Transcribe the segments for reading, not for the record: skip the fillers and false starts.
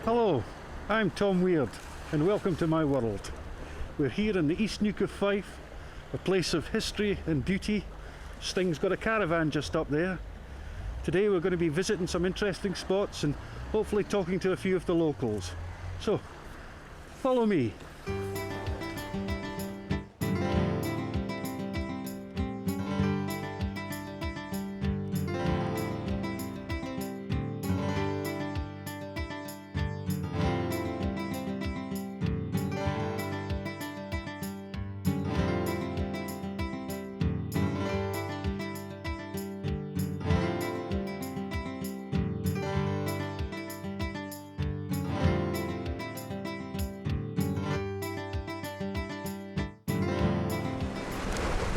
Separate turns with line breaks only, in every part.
Hello, I'm Tom Weird and welcome to my world. We're here in the East Neuk of Fife, a place of history and beauty. Sting's got a caravan just up there. Today we're going to be visiting some interesting spots and hopefully talking to a few of the locals. So, follow me.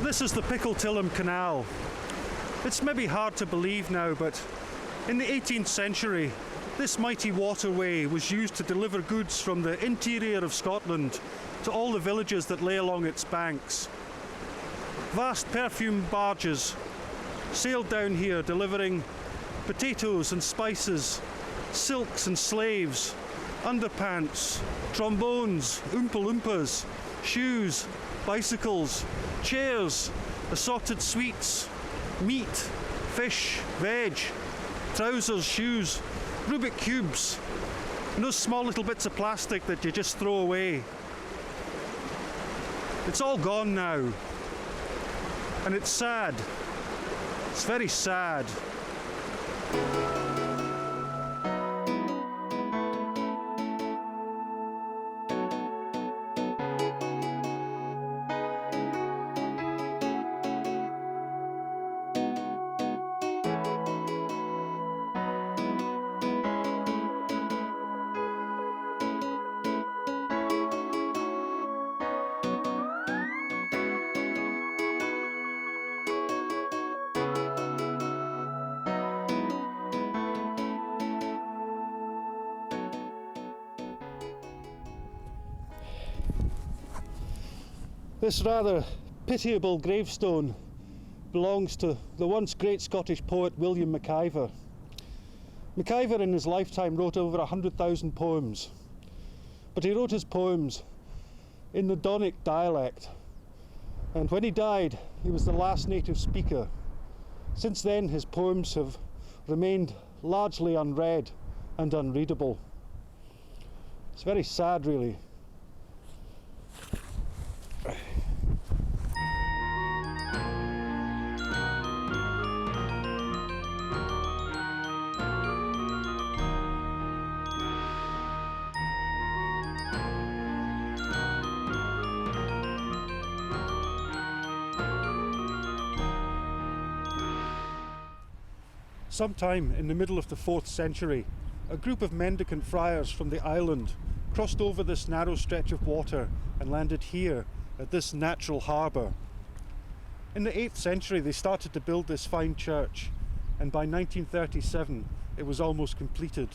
This is the Pickletillum Canal. It's maybe hard to believe now, but in the 18th century, this mighty waterway was used to deliver goods from the interior of Scotland to all the villages that lay along its banks. Vast perfume barges sailed down here delivering potatoes and spices, silks and slaves, underpants, trombones, oompa loompas, shoes, bicycles, chairs, assorted sweets, meat, fish, veg, trousers, shoes, Rubik cubes, and those small little bits of plastic that you just throw away. It's all gone now, and it's sad. It's very sad. This rather pitiable gravestone belongs to the once great Scottish poet William McIver. McIver in his lifetime wrote over 100,000 poems, but he wrote his poems in the Donic dialect, and when he died he was the last native speaker. Since then his poems have remained largely unread and unreadable. It's very sad, really. Sometime in the middle of the 4th century, a group of mendicant friars from the island crossed over this narrow stretch of water and landed here at this natural harbour. In the 8th century they started to build this fine church, and by 1937 it was almost completed.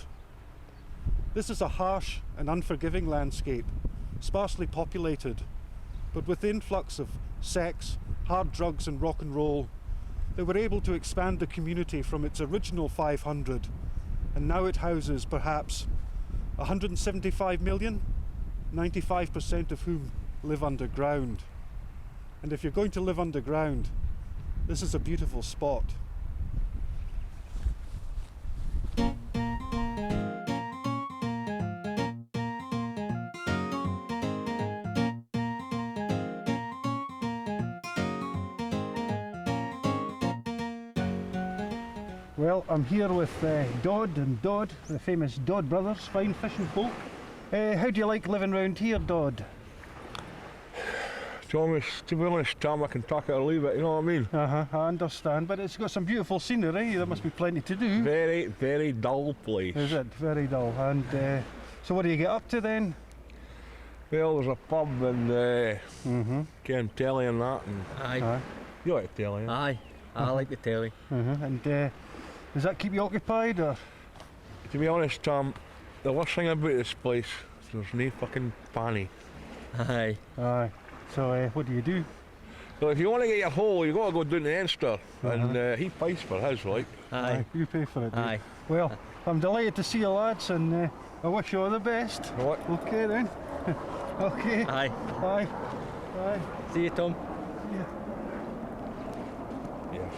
This is a harsh and unforgiving landscape, sparsely populated, but with the influx of sex, hard drugs and rock and roll, they were able to expand the community from its original 500, and now it houses perhaps 175 million, 95% of whom live underground. And if you're going to live underground, this is a beautiful spot. Well, I'm here with Dodd and Dodd, the famous Dodd brothers, fine fishing folk. How do you like living round here, Dodd?
To be honest, Tom, I can talk it or leave it, you know what I mean?
I understand, but it's got some beautiful scenery, there must be plenty to do.
Very, very dull place.
Is it? Very dull. And so what do you get up to then?
Well, there's a pub and getting telly and that. And
Aye.
You like telly?
Aye, I like the telly.
And does that keep you occupied, or?
To be honest, Tom, the worst thing about this place, there's no fucking panny.
Aye.
Aye. So what do?
So if you want to get your hole, you got to go down to Enster, and he pays for his, like.
Aye.
You pay for it.
Aye.
Well, I'm delighted to see you lads, and I wish you all the best.
Right.
Okay then. Okay.
Aye.
Bye. Bye.
See you, Tom.
Yes.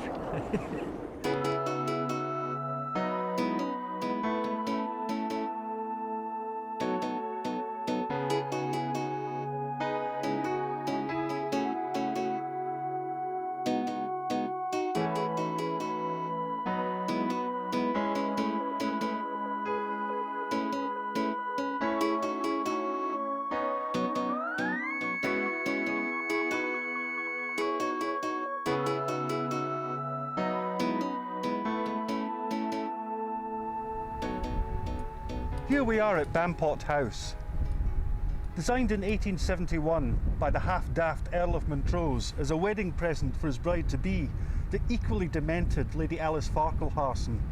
Here we are at Bamm Port House. Designed in 1871 by the half-daft Earl of Montrose as a wedding present for his bride-to-be, the equally demented Lady Alice Farquharson,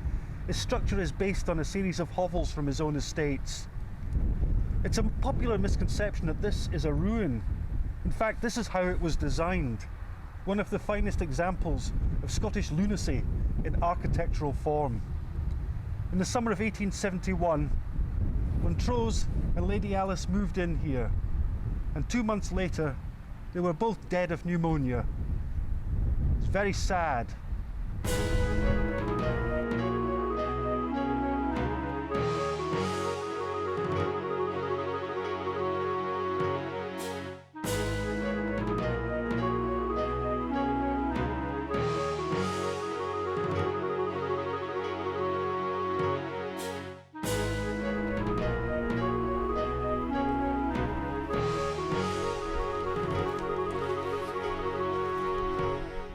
its structure is based on a series of hovels from his own estates. It's a popular misconception that this is a ruin. In fact, this is how it was designed. One of the finest examples of Scottish lunacy in architectural form. In the summer of 1871, Montrose and Lady Alice moved in here, and 2 months later, they were both dead of pneumonia. It's very sad.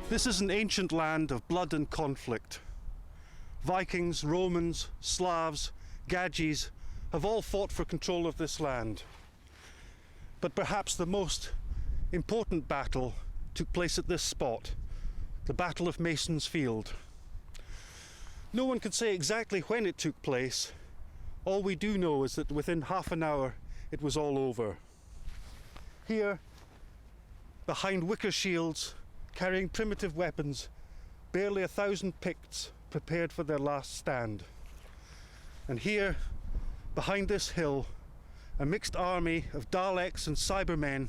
This is an ancient land of blood and conflict. Vikings, Romans, Slavs, Gadgis have all fought for control of this land. But perhaps the most important battle took place at this spot, the Battle of Mason's Field. No one can say exactly when it took place. All we do know is that within half an hour it was all over. Here, behind wicker shields, carrying primitive weapons, barely 1,000 Picts prepared for their last stand. And here, behind this hill, a mixed army of Daleks and Cybermen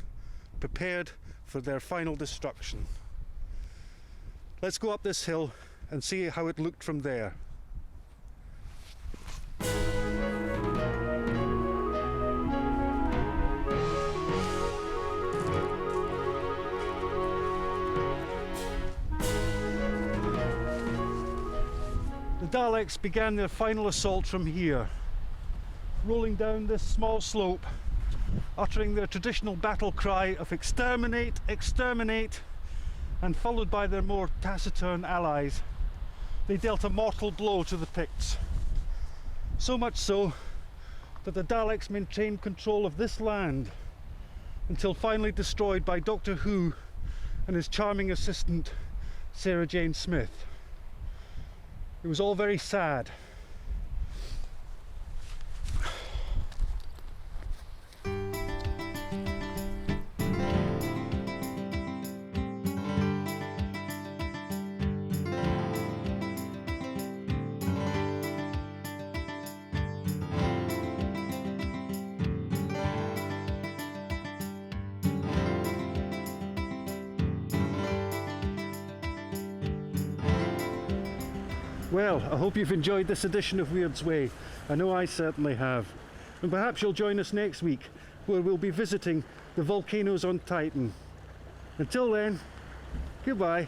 prepared for their final destruction. Let's go up this hill and see how it looked from there. The Daleks began their final assault from here, rolling down this small slope, uttering their traditional battle cry of "Exterminate, exterminate," and followed by their more taciturn allies, they dealt a mortal blow to the Picts. So much so that the Daleks maintained control of this land until finally destroyed by Doctor Who and his charming assistant Sarah Jane Smith. It was all very sad. Well, I hope you've enjoyed this edition of Weird's Way. I know I certainly have. And perhaps you'll join us next week, where we'll be visiting the volcanoes on Titan. Until then, goodbye.